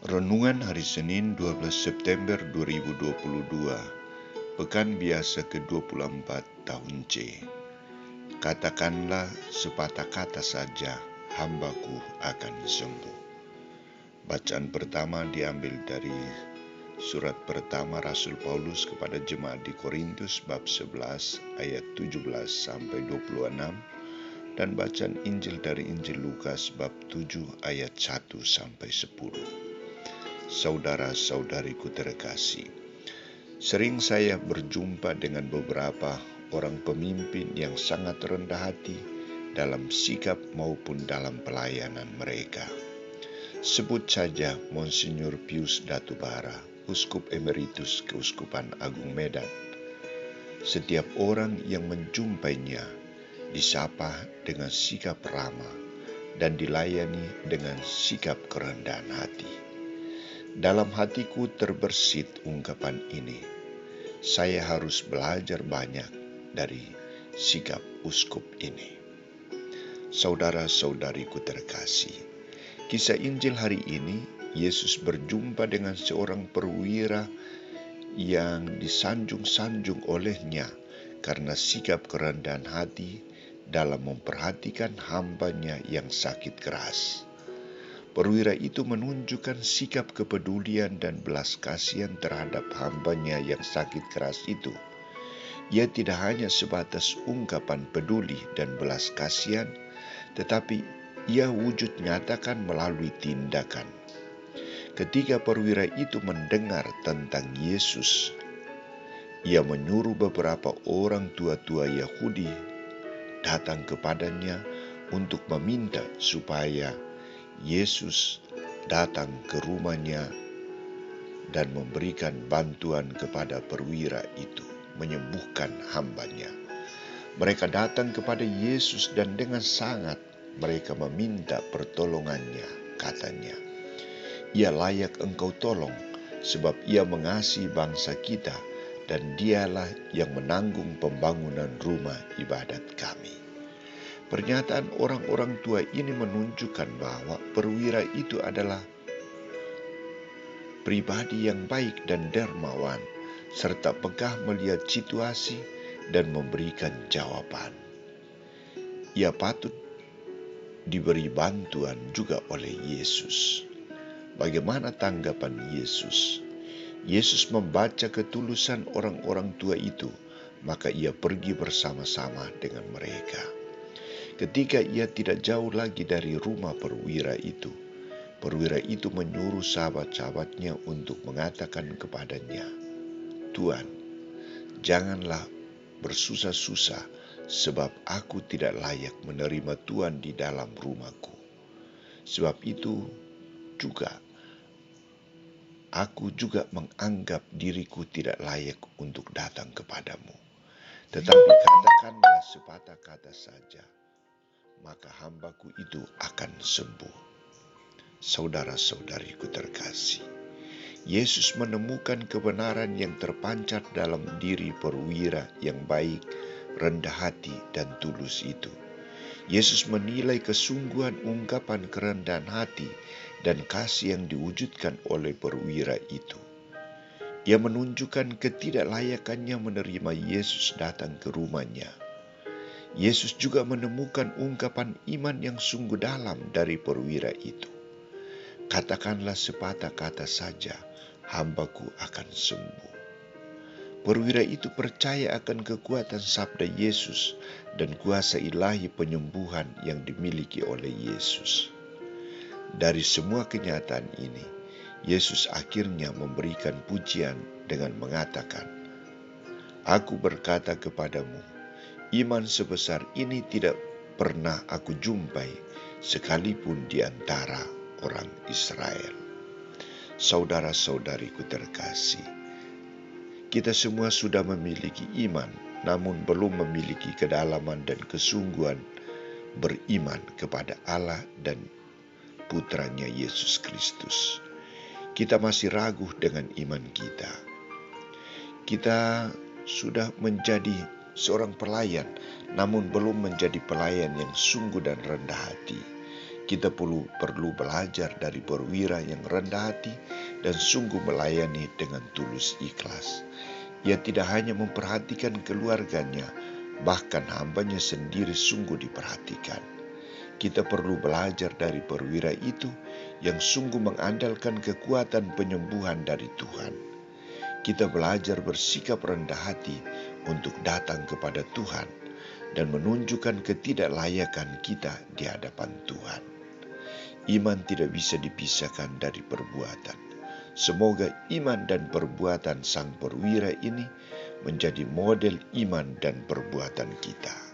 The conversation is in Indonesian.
Renungan hari Senin 12 September 2022, Pekan Biasa ke-24 tahun C. Katakanlah sepatah kata saja, hambaku akan sembuh. Bacaan pertama diambil dari surat pertama Rasul Paulus kepada jemaat di Korintus bab 11 ayat 17 sampai 26 dan bacaan Injil dari Injil Lukas bab 7 ayat 1 sampai 10. Saudara-saudariku terkasih, sering saya berjumpa dengan beberapa orang pemimpin yang sangat rendah hati dalam sikap maupun dalam pelayanan mereka. Sebut saja Monsinyur Pius Datubara, Uskup Emeritus Keuskupan Agung Medan. Setiap orang yang menjumpainya disapa dengan sikap ramah dan dilayani dengan sikap kerendahan hati. Dalam hatiku terbersit ungkapan ini. Saya harus belajar banyak dari sikap uskup ini. Saudara-saudariku terkasih, kisah Injil hari ini, Yesus berjumpa dengan seorang perwira yang disanjung-sanjung olehnya karena sikap kerendahan hati dalam memperhatikan hambanya yang sakit keras. Perwira itu menunjukkan sikap kepedulian dan belas kasihan terhadap hambanya yang sakit keras itu. Ia tidak hanya sebatas ungkapan peduli dan belas kasihan, tetapi ia wujud nyatakan melalui tindakan. Ketika perwira itu mendengar tentang Yesus, ia menyuruh beberapa orang tua-tua Yahudi datang kepadanya untuk meminta supaya Yesus datang ke rumahnya dan memberikan bantuan kepada perwira itu, menyembuhkan hambanya. Mereka datang kepada Yesus dan dengan sangat mereka meminta pertolongannya, katanya. Ia layak engkau tolong sebab ia mengasihi bangsa kita dan dialah yang menanggung pembangunan rumah ibadat kami. Pernyataan orang-orang tua ini menunjukkan bahwa perwira itu adalah pribadi yang baik dan dermawan, serta pekah melihat situasi dan memberikan jawaban. Ia patut diberi bantuan juga oleh Yesus. Bagaimana tanggapan Yesus? Yesus membaca ketulusan orang-orang tua itu, maka ia pergi bersama-sama dengan mereka. Ketika ia tidak jauh lagi dari rumah perwira itu menyuruh sahabat-sahabatnya untuk mengatakan kepadanya, "Tuan, janganlah bersusah-susah, sebab aku tidak layak menerima Tuan di dalam rumahku. Sebab itu juga, aku juga menganggap diriku tidak layak untuk datang kepadamu. Tetapi katakanlah sepatah kata saja, maka hambaku itu akan sembuh." Saudara-saudariku terkasih, Yesus menemukan kebenaran yang terpancar dalam diri perwira yang baik, rendah hati, dan tulus itu. Yesus menilai kesungguhan ungkapan kerendahan hati dan kasih yang diwujudkan oleh perwira itu. Ia menunjukkan ketidaklayakannya menerima Yesus datang ke rumahnya. Yesus juga menemukan ungkapan iman yang sungguh dalam dari perwira itu. Katakanlah sepatah kata saja, hambaku akan sembuh. Perwira itu percaya akan kekuatan sabda Yesus dan kuasa ilahi penyembuhan yang dimiliki oleh Yesus. Dari semua kenyataan ini, Yesus akhirnya memberikan pujian dengan mengatakan, "Aku berkata kepadamu, iman sebesar ini tidak pernah aku jumpai sekalipun di antara orang Israel." Saudara-saudariku terkasih, kita semua sudah memiliki iman, namun belum memiliki kedalaman dan kesungguhan beriman kepada Allah dan Putranya Yesus Kristus. Kita masih ragu dengan iman kita. Kita sudah menjadi seorang pelayan, namun belum menjadi pelayan yang sungguh dan rendah hati. Kita perlu belajar dari perwira yang rendah hati dan sungguh melayani dengan tulus ikhlas. Ia tidak hanya memperhatikan keluarganya, bahkan hambanya sendiri sungguh diperhatikan. Kita perlu belajar dari perwira itu yang sungguh mengandalkan kekuatan penyembuhan dari Tuhan. Kita belajar bersikap rendah hati untuk datang kepada Tuhan dan menunjukkan ketidaklayakan kita di hadapan Tuhan. Iman tidak bisa dipisahkan dari perbuatan. Semoga iman dan perbuatan sang perwira ini menjadi model iman dan perbuatan kita.